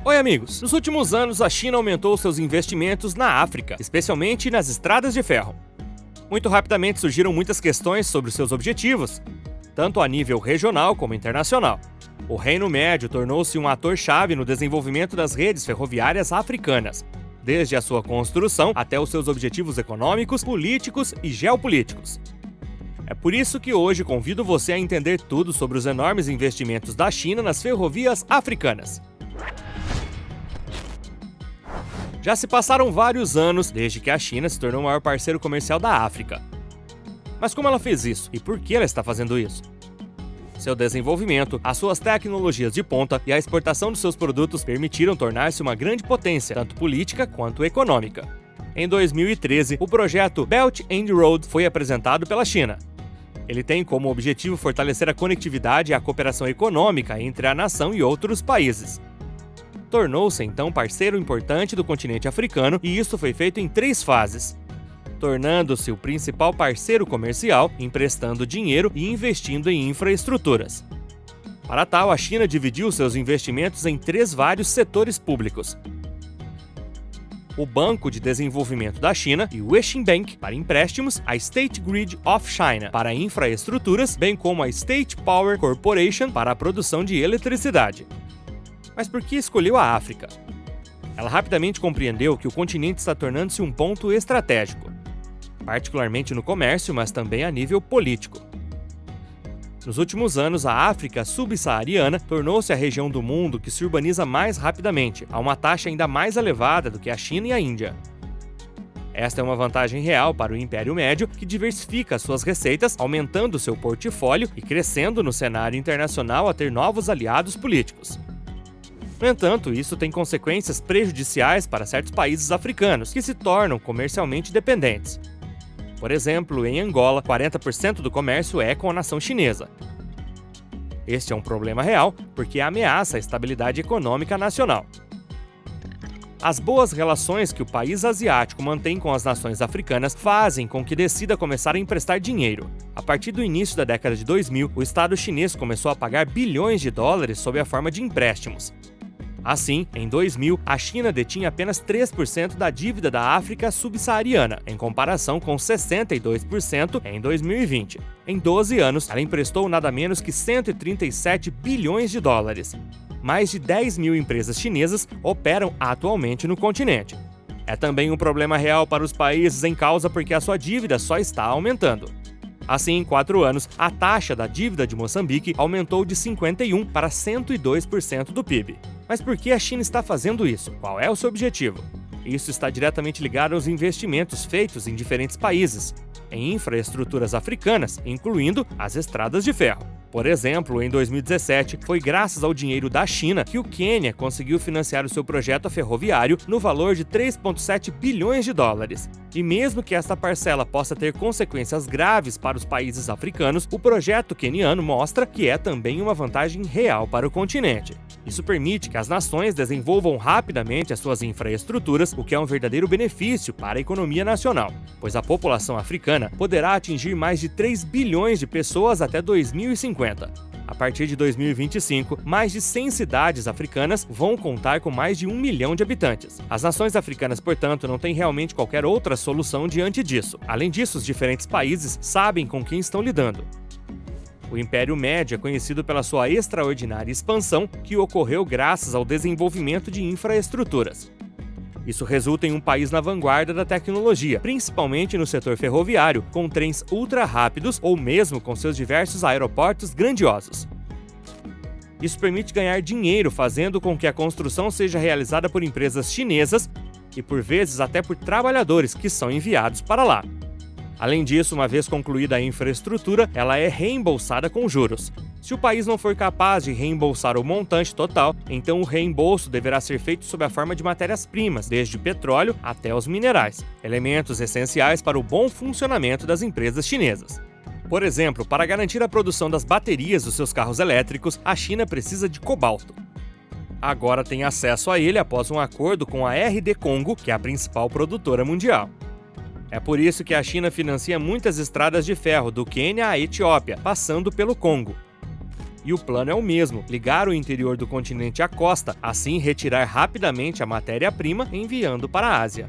Oi amigos, nos últimos anos a China aumentou seus investimentos na África, especialmente nas estradas de ferro. Muito rapidamente surgiram muitas questões sobre seus objetivos, tanto a nível regional como internacional. O Reino Médio tornou-se um ator-chave no desenvolvimento das redes ferroviárias africanas, desde a sua construção até os seus objetivos econômicos, políticos e geopolíticos. É por isso que hoje convido você a entender tudo sobre os enormes investimentos da China nas ferrovias africanas. Já se passaram vários anos desde que a China se tornou o maior parceiro comercial da África. Mas como ela fez isso e por que ela está fazendo isso? Seu desenvolvimento, as suas tecnologias de ponta e a exportação de seus produtos permitiram tornar-se uma grande potência, tanto política quanto econômica. Em 2013, o projeto Belt and Road foi apresentado pela China. Ele tem como objetivo fortalecer a conectividade e a cooperação econômica entre a nação e outros países. Tornou-se então parceiro importante do continente africano e isso foi feito em 3 fases, tornando-se o principal parceiro comercial, emprestando dinheiro e investindo em infraestruturas. Para tal, a China dividiu seus investimentos em 3 vários setores públicos: o Banco de Desenvolvimento da China e o Exim Bank para empréstimos, a State Grid of China para infraestruturas, bem como a State Power Corporation para a produção de eletricidade. Mas por que escolheu a África? Ela rapidamente compreendeu que o continente está tornando-se um ponto estratégico, particularmente no comércio, mas também a nível político. Nos últimos anos, a África subsaariana tornou-se a região do mundo que se urbaniza mais rapidamente, a uma taxa ainda mais elevada do que a China e a Índia. Esta é uma vantagem real para o Império Médio, que diversifica suas receitas, aumentando seu portfólio e crescendo no cenário internacional a ter novos aliados políticos. No entanto, isso tem consequências prejudiciais para certos países africanos, que se tornam comercialmente dependentes. Por exemplo, em Angola, 40% do comércio é com a nação chinesa. Este é um problema real, porque ameaça a estabilidade econômica nacional. As boas relações que o país asiático mantém com as nações africanas fazem com que decida começar a emprestar dinheiro. A partir do início da década de 2000, o Estado chinês começou a pagar bilhões de dólares sob a forma de empréstimos. Assim, em 2000, a China detinha apenas 3% da dívida da África subsaariana, em comparação com 62% em 2020. Em 12 anos, ela emprestou nada menos que 137 bilhões de dólares. Mais de 10 mil empresas chinesas operam atualmente no continente. É também um problema real para os países em causa porque a sua dívida só está aumentando. Assim, em 4 anos, a taxa da dívida de Moçambique aumentou de 51% para 102% do PIB. Mas por que a China está fazendo isso? Qual é o seu objetivo? Isso está diretamente ligado aos investimentos feitos em diferentes países, em infraestruturas africanas, incluindo as estradas de ferro. Por exemplo, em 2017, foi graças ao dinheiro da China que o Quênia conseguiu financiar o seu projeto ferroviário no valor de 3,7 bilhões de dólares. E mesmo que esta parcela possa ter consequências graves para os países africanos, o projeto queniano mostra que é também uma vantagem real para o continente. Isso permite que as nações desenvolvam rapidamente as suas infraestruturas, o que é um verdadeiro benefício para a economia nacional, pois a população africana poderá atingir mais de 3 bilhões de pessoas até 2050. A partir de 2025, mais de 100 cidades africanas vão contar com mais de 1 milhão de habitantes. As nações africanas, portanto, não têm realmente qualquer outra solução diante disso. Além disso, os diferentes países sabem com quem estão lidando. O Império Médio é conhecido pela sua extraordinária expansão, que ocorreu graças ao desenvolvimento de infraestruturas. Isso resulta em um país na vanguarda da tecnologia, principalmente no setor ferroviário, com trens ultra rápidos ou mesmo com seus diversos aeroportos grandiosos. Isso permite ganhar dinheiro, fazendo com que a construção seja realizada por empresas chinesas e, por vezes, até por trabalhadores que são enviados para lá. Além disso, uma vez concluída a infraestrutura, ela é reembolsada com juros. Se o país não for capaz de reembolsar o montante total, então o reembolso deverá ser feito sob a forma de matérias-primas, desde o petróleo até os minerais, elementos essenciais para o bom funcionamento das empresas chinesas. Por exemplo, para garantir a produção das baterias dos seus carros elétricos, a China precisa de cobalto. Agora tem acesso a ele após um acordo com a RD Congo, que é a principal produtora mundial. É por isso que a China financia muitas estradas de ferro do Quênia à Etiópia, passando pelo Congo. E o plano é o mesmo: ligar o interior do continente à costa, assim retirar rapidamente a matéria-prima, enviando para a Ásia.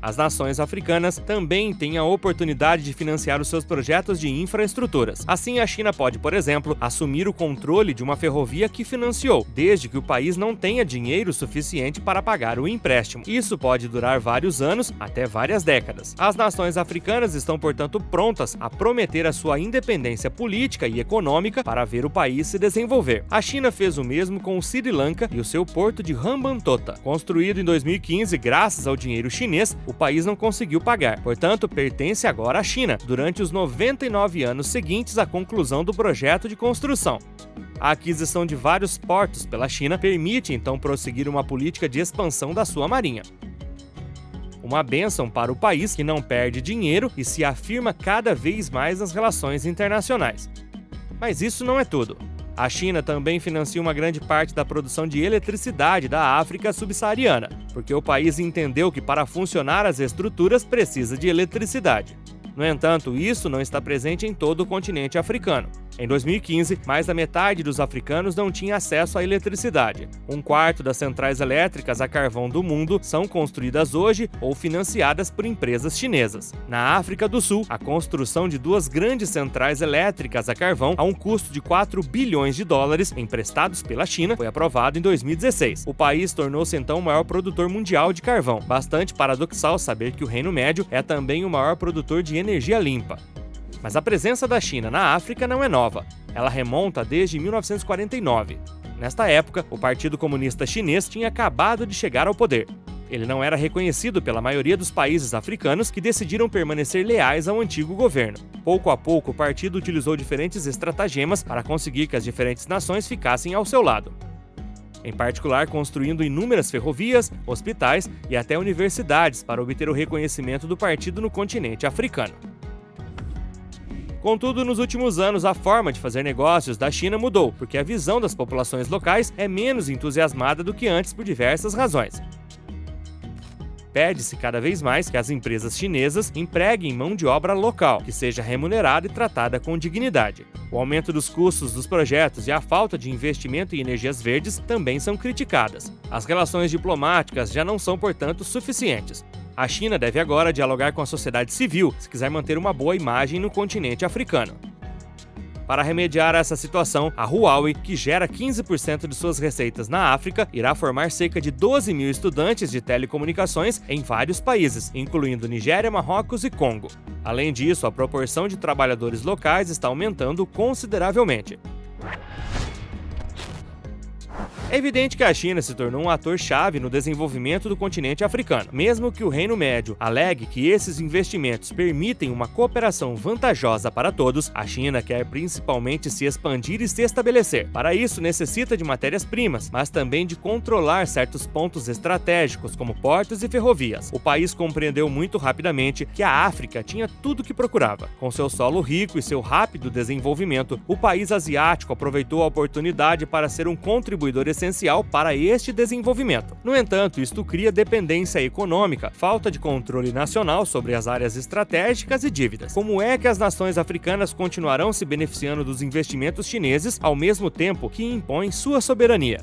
As nações africanas também têm a oportunidade de financiar os seus projetos de infraestruturas. Assim, a China pode, por exemplo, assumir o controle de uma ferrovia que financiou, desde que o país não tenha dinheiro suficiente para pagar o empréstimo. Isso pode durar vários anos, até várias décadas. As nações africanas estão, portanto, prontas a prometer a sua independência política e econômica para ver o país se desenvolver. A China fez o mesmo com o Sri Lanka e o seu porto de Hambantota. Construído em 2015 graças ao dinheiro chinês, o país não conseguiu pagar, portanto, pertence agora à China, durante os 99 anos seguintes à conclusão do projeto de construção. A aquisição de vários portos pela China permite, então, prosseguir uma política de expansão da sua marinha. Uma bênção para o país que não perde dinheiro e se afirma cada vez mais nas relações internacionais. Mas isso não é tudo. A China também financia uma grande parte da produção de eletricidade da África subsaariana, porque o país entendeu que para funcionar as estruturas precisa de eletricidade. No entanto, isso não está presente em todo o continente africano. Em 2015, mais da metade dos africanos não tinha acesso à eletricidade. Um quarto das centrais elétricas a carvão do mundo são construídas hoje ou financiadas por empresas chinesas. Na África do Sul, a construção de 2 grandes centrais elétricas a carvão a um custo de 4 bilhões de dólares emprestados pela China foi aprovado em 2016. O país tornou-se então o maior produtor mundial de carvão. Bastante paradoxal saber que o Reino Médio é também o maior produtor de energia limpa. Mas a presença da China na África não é nova. Ela remonta desde 1949. Nesta época, o Partido Comunista Chinês tinha acabado de chegar ao poder. Ele não era reconhecido pela maioria dos países africanos que decidiram permanecer leais ao antigo governo. Pouco a pouco, o partido utilizou diferentes estratagemas para conseguir que as diferentes nações ficassem ao seu lado. Em particular, construindo inúmeras ferrovias, hospitais e até universidades para obter o reconhecimento do partido no continente africano. Contudo, nos últimos anos, a forma de fazer negócios da China mudou, porque a visão das populações locais é menos entusiasmada do que antes por diversas razões. Pede-se cada vez mais que as empresas chinesas empreguem mão de obra local, que seja remunerada e tratada com dignidade. O aumento dos custos dos projetos e a falta de investimento em energias verdes também são criticadas. As relações diplomáticas já não são, portanto, suficientes. A China deve agora dialogar com a sociedade civil se quiser manter uma boa imagem no continente africano. Para remediar essa situação, a Huawei, que gera 15% de suas receitas na África, irá formar cerca de 12 mil estudantes de telecomunicações em vários países, incluindo Nigéria, Marrocos e Congo. Além disso, a proporção de trabalhadores locais está aumentando consideravelmente. É evidente que a China se tornou um ator-chave no desenvolvimento do continente africano. Mesmo que o Reino Médio alegue que esses investimentos permitem uma cooperação vantajosa para todos, a China quer principalmente se expandir e se estabelecer. Para isso, necessita de matérias-primas, mas também de controlar certos pontos estratégicos, como portos e ferrovias. O país compreendeu muito rapidamente que a África tinha tudo o que procurava. Com seu solo rico e seu rápido desenvolvimento, o país asiático aproveitou a oportunidade para ser um contribuidor essencial para este desenvolvimento. No entanto, isto cria dependência econômica, falta de controle nacional sobre as áreas estratégicas e dívidas. Como é que as nações africanas continuarão se beneficiando dos investimentos chineses ao mesmo tempo que impõem sua soberania?